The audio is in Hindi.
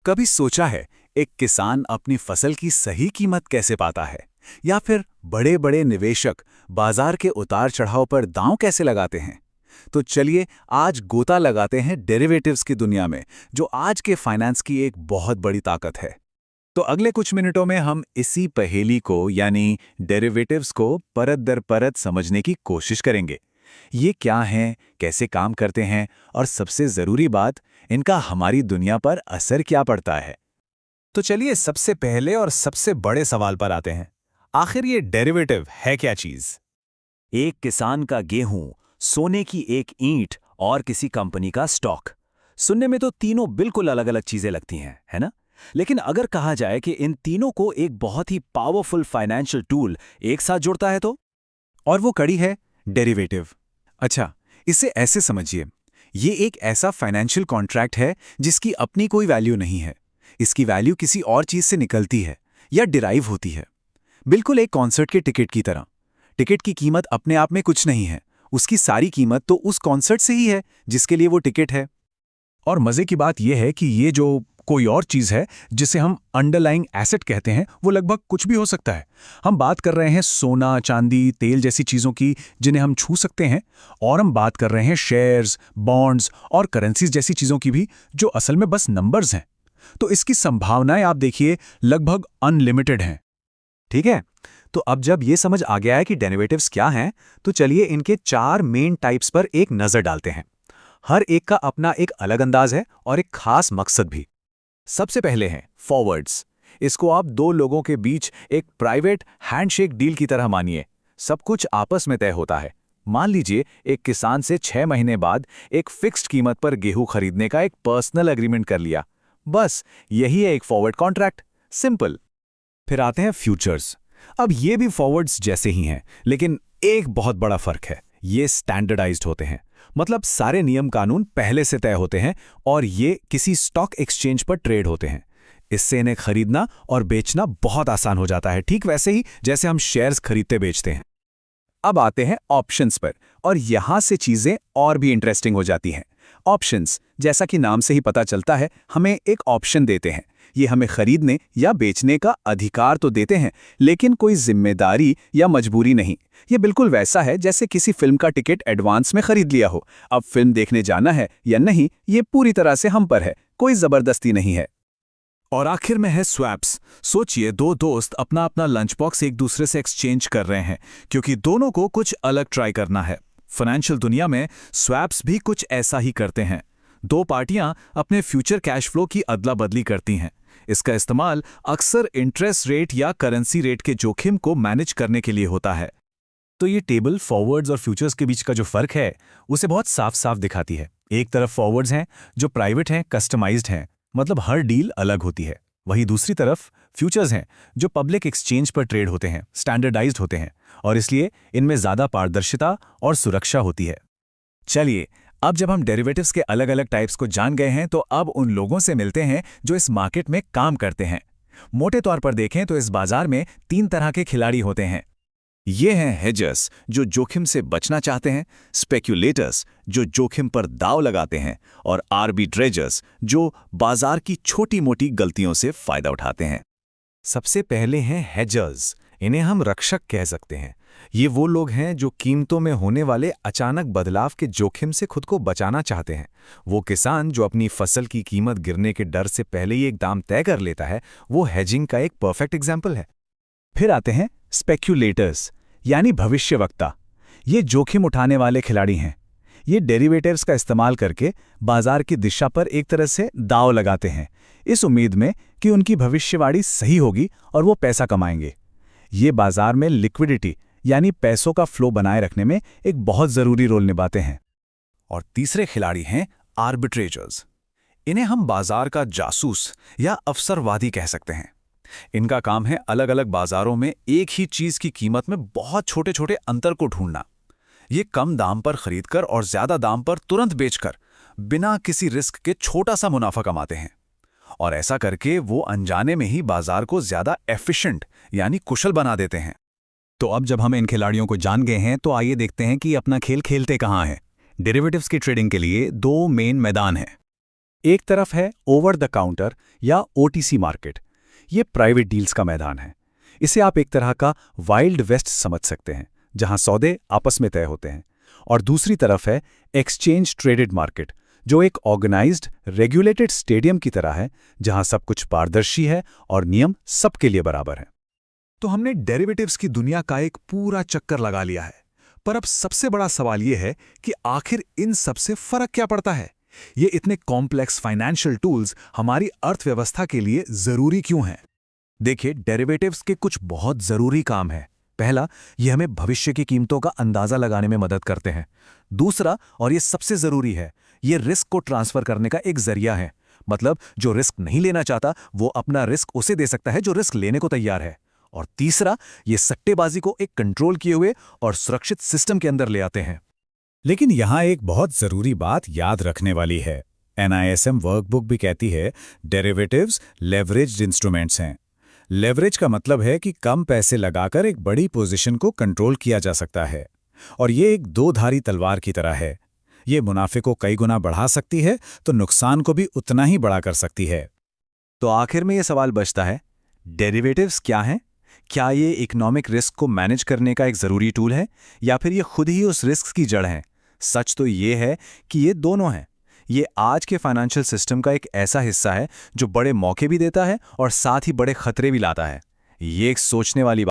कभी सोचा है एक किसान अपनी फसल की सही कीमत कैसे पाता है? या फिर बड़े बड़े निवेशक बाजार के उतार चढ़ाव पर दांव कैसे लगाते हैं? तो चलिए आज गोता लगाते हैं डेरिवेटिव्स की दुनिया में, जो आज के फाइनेंस की एक बहुत बड़ी ताकत है। तो अगले कुछ मिनटों में हम इसी पहेली को यानी डेरिवेटिव्स को परत दर परत समझने की कोशिश करेंगे। ये क्या हैं, कैसे काम करते हैं और सबसे जरूरी बात, इनका हमारी दुनिया पर असर क्या पड़ता है। तो चलिए सबसे पहले और सबसे बड़े सवाल पर आते हैं। आखिर ये डेरिवेटिव है क्या चीज? एक किसान का गेहूं, सोने की एक ईंट और किसी कंपनी का स्टॉक। सुनने में तो तीनों बिल्कुल अलग अलग चीजें लगती हैं, है ना? लेकिन अगर कहा जाए कि इन तीनों को एक बहुत ही पावरफुल फाइनेंशियल टूल एक साथ जोड़ता है तो? और वो कड़ी है डेरिवेटिव। अच्छा, इसे ऐसे समझिए, ये एक ऐसा फाइनेंशियल कॉन्ट्रैक्ट है जिसकी अपनी कोई वैल्यू नहीं है। इसकी वैल्यू किसी और चीज से निकलती है या डिराइव होती है। बिल्कुल एक कॉन्सर्ट के टिकट की तरह। टिकट की कीमत अपने आप में कुछ नहीं है, उसकी सारी कीमत तो उस कॉन्सर्ट से ही है जिसके लिए वो टिकट है। और मजे की बात यह है कि ये जो कोई और चीज है जिसे हम अंडरलाइंग एसेट कहते हैं, वो लगभग कुछ भी हो सकता है। हम बात कर रहे हैं सोना, चांदी, तेल जैसी चीजों की जिन्हें हम छू सकते हैं, और हम बात कर रहे हैं शेयर्स, बॉन्ड्स और करेंसीज जैसी चीजों की भी, जो असल में बस नंबर्स हैं। तो इसकी संभावनाएं आप देखिए लगभग अनलिमिटेड हैं। ठीक है, तो अब जब ये समझ आ गया है कि डेरिवेटिव्स क्या हैं, तो चलिए इनके 4 मेन टाइप्स पर एक नजर डालते हैं। हर एक का अपना एक अलग अंदाज है और एक खास मकसद भी। सबसे पहले हैं फॉरवर्ड्स। इसको आप दो लोगों के बीच एक प्राइवेट हैंडशेक डील की तरह मानिए। सब कुछ आपस में तय होता है। मान लीजिए एक किसान से 6 महीने बाद एक फिक्स्ड कीमत पर गेहूं खरीदने का एक पर्सनल एग्रीमेंट कर लिया। बस यही है एक फॉरवर्ड कॉन्ट्रैक्ट, सिंपल। फिर आते हैं फ्यूचर्स। अब ये भी फॉरवर्ड्स जैसे ही हैं, लेकिन एक बहुत बड़ा फर्क है, ये स्टैंडर्डाइज्ड होते हैं। मतलब सारे नियम कानून पहले से तय होते हैं और ये किसी स्टॉक एक्सचेंज पर ट्रेड होते हैं। इससे इन्हें खरीदना और बेचना बहुत आसान हो जाता है, ठीक वैसे ही जैसे हम शेयर्स खरीदते बेचते हैं। अब आते हैं ऑप्शंस पर, और यहां से चीजें और भी इंटरेस्टिंग हो जाती हैं। ऑप्शंस, जैसा कि नाम से ही पता चलता है, हमें एक ऑप्शन देते हैं। ये हमें खरीदने या बेचने का अधिकार तो देते हैं, लेकिन कोई जिम्मेदारी या मजबूरी नहीं। ये बिल्कुल वैसा है जैसे किसी फिल्म का टिकट एडवांस में खरीद लिया हो। अब फिल्म देखने जाना है या नहीं, ये पूरी तरह से हम पर है, कोई जबरदस्ती नहीं है। और आखिर में है स्वैप्स। सोचिए दो दोस्त अपना अपना लंच बॉक्स एक दूसरे से एक्सचेंज कर रहे हैं, क्योंकि दोनों को कुछ अलग ट्राई करना है। फाइनेंशियल दुनिया में स्वैप्स भी कुछ ऐसा ही करते हैं। दो पार्टियां अपने फ्यूचर कैश फ्लो की अदला बदली करती हैं। इसका इस्तेमाल अक्सर इंटरेस्ट रेट या करेंसी रेट के जोखिम को मैनेज करने के लिए होता है। तो ये टेबल फॉरवर्ड्स और फ्यूचर्स के बीच का जो फर्क है, उसे बहुत साफ साफ दिखाती है। एक तरफ फॉरवर्ड्स हैं जो प्राइवेट हैं, कस्टमाइज्ड हैं, मतलब हर डील अलग होती है। वहीं दूसरी तरफ फ्यूचर्स हैं जो पब्लिक एक्सचेंज पर ट्रेड होते हैं, स्टैंडर्डाइज्ड होते हैं, और इसलिए इनमें ज्यादा पारदर्शिता और सुरक्षा होती है। चलिए, अब जब हम डेरिवेटिव्स के अलग अलग टाइप्स को जान गए हैं, तो अब उन लोगों से मिलते हैं जो इस मार्केट में काम करते हैं। मोटे तौर पर देखें तो इस बाजार में 3 तरह के खिलाड़ी होते हैं। ये हैं हेजर्स, जो जोखिम से बचना चाहते हैं, स्पेक्यूलेटर्स, जो जोखिम पर दांव लगाते हैं, और आर्बिट्रेजर्स, जो बाजार की छोटी-मोटी गलतियों से फायदा उठाते हैं। सबसे पहले हैं हेजर्स। इन्हें हम रक्षक कह सकते हैं। ये वो लोग हैं जो कीमतों में होने वाले अचानक बदलाव के जोखिम से खुद को बचाना चाहते हैं। वो किसान जो अपनी फसल की कीमत गिरने के डर से पहले ही एक दाम तय कर लेता है, वो हेजिंग का एक परफेक्ट एग्जाम्पल है। फिर आते हैं स्पेक्यूलेटर्स, यानी भविष्यवक्ता। ये जोखिम उठाने वाले खिलाड़ी हैं। ये डेरिवेटिव्स का इस्तेमाल करके बाजार की दिशा पर एक तरह से दांव लगाते हैं, इस उम्मीद में कि उनकी भविष्यवाणी सही होगी और वो पैसा कमाएंगे। ये बाजार में लिक्विडिटी यानी पैसों का फ्लो बनाए रखने में एक बहुत जरूरी रोल निभाते हैं। और तीसरे खिलाड़ी हैं आर्बिट्रेजर्स। इन्हें हम बाजार का जासूस या अवसरवादी कह सकते हैं। इनका काम है अलग अलग बाजारों में एक ही चीज की कीमत में बहुत छोटे छोटे अंतर को ढूंढना। ये कम दाम पर खरीदकर और ज्यादा दाम पर तुरंत बेचकर बिना किसी रिस्क के छोटा सा मुनाफा कमाते हैं, और ऐसा करके वो अनजाने में ही बाजार को ज्यादा एफिशिएंट यानी कुशल बना देते हैं। तो अब जब हम इन खिलाड़ियों को जान गए हैं, तो आइए देखते हैं कि अपना खेल खेलते कहाँ हैं। डेरिवेटिव्स की ट्रेडिंग के लिए 2 मेन मैदान हैं। एक तरफ है ओवर द काउंटर या OTC मार्केट। ये प्राइवेट डील्स का मैदान है। इसे आप एक तरह का वाइल्ड वेस्ट समझ सकते हैं, जहां सौदे आपस में तय होते हैं। और दूसरी तरफ है एक्सचेंज ट्रेडेड मार्केट, जो एक ऑर्गेनाइज्ड रेगुलेटेड स्टेडियम की तरह है, जहां सब कुछ पारदर्शी है और नियम सबके लिए बराबर हैं। तो हमने डेरिवेटिव्स की दुनिया का एक पूरा चक्कर लगा लिया है, पर अब सबसे बड़ा सवाल यह है कि आखिर इन सबसे फर्क क्या पड़ता है? ये इतने कॉम्प्लेक्स फाइनेंशियल टूल्स हमारी अर्थव्यवस्था के लिए जरूरी क्यों हैं? देखिए, डेरिवेटिव्स के कुछ बहुत जरूरी काम हैं। पहला, ये हमें भविष्य की कीमतों का अंदाजा लगाने में मदद करते हैं। दूसरा, और ये सबसे जरूरी है, ये रिस्क को ट्रांसफर करने का एक जरिया है। मतलब जो रिस्क नहीं लेना चाहता वो अपना रिस्क उसे दे सकता है जो रिस्क लेने को तैयार है। और तीसरा, ये सट्टेबाजी को एक कंट्रोल किए हुए और सुरक्षित सिस्टम के अंदर ले आते हैं। लेकिन यहाँ एक बहुत जरूरी बात याद रखने वाली है। NISM वर्कबुक भी कहती है डेरिवेटिव्स लेवरेज्ड इंस्ट्रूमेंट्स हैं। लेवरेज का मतलब है कि कम पैसे लगाकर एक बड़ी पोजीशन को कंट्रोल किया जा सकता है, और ये एक दो-धारी तलवार की तरह है। ये मुनाफे को कई गुना बढ़ा सकती है तो नुकसान को भी उतना ही बड़ा कर सकती है। तो आखिर में ये सवाल बचता है, डेरिवेटिव्स क्या हैं? क्या ये इकोनॉमिक रिस्क को मैनेज करने का एक ज़रूरी टूल है, या फिर ये खुद ही उस रिस्क की जड़ हैं? सच तो ये है कि ये दोनों हैं। ये आज के फाइनेंशियल सिस्टम का एक ऐसा हिस्सा है जो बड़े मौके भी देता है और साथ ही बड़े खतरे भी लाता है। ये एक सोचने वाली